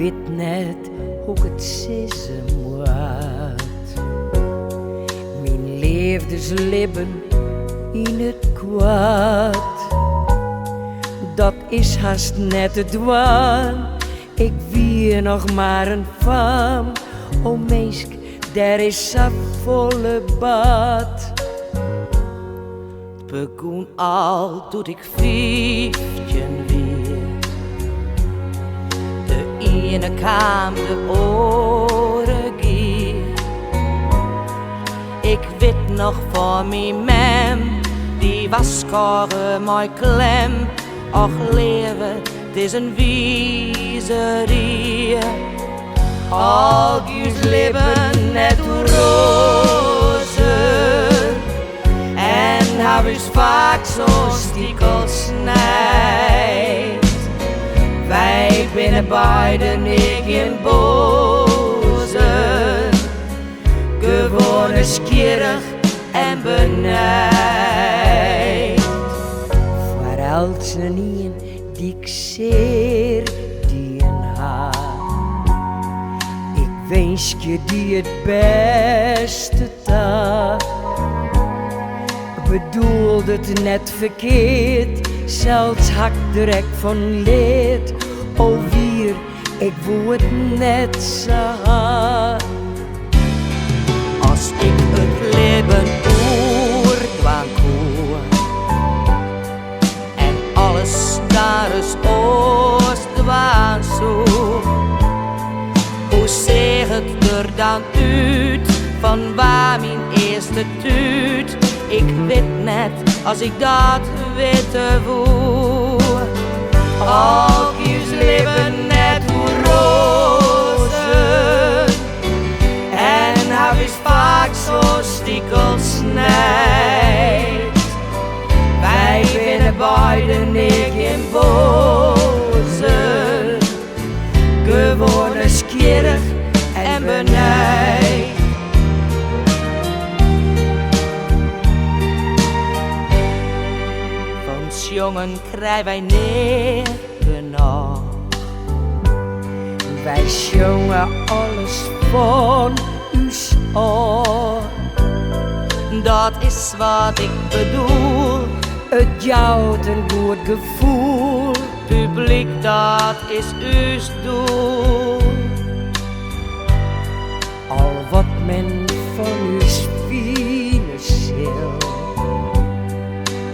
weet net hoe ik het zeggen moet. Mijn liefdesleven in het kwaad, dat is haast net het waan. Ik wie nog maar een faam, o meesk, daar is een volle bad. Het begon al toen ik 15 weer. De ene kwam de orgie. Ik weet nog van mijn mem, die was scoren mooi klem. Och leven, het is een wiezerie. Al juist leven net rozen. En hij is vaak zo stiekel snijdt. Wij binnen beiden niet in bozen. Gewoon nieuwsgierig en benijd. Voor als een ien die ik zeer die een haar. Ik wens je die het beste taak. Bedoelde het net verkeerd, zelfs hak direct van leed. O wier, ik voel het net zo hard. Als ik het leven oerdwaan koer en alles daar is oostwaan zo. Hoe zeg het er dan uit van waar mijn eerste tuut? Ik weet net als ik dat weten voel. Al kies leven net hoe rozen. En hij is vaak zo stiekel snijdt. Wij binnen beiden niet in bozen. Gewoon nieuwsgierig en benijd. Jongen, krijgen wij niet genoeg. Wij zongen alles van ons oor. Dat is wat ik bedoel. Het jouwt een goed gevoel. Publiek, dat is uw doel. Al wat men van uw fine ziel.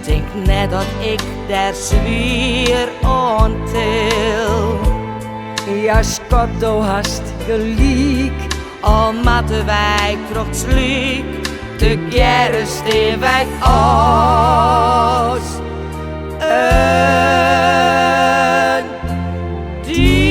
Denk net dat ik daar zwier ontil. Ja, Scotto hast gelijk. Al matten wij krocht sliek. Together staan wij als een dier.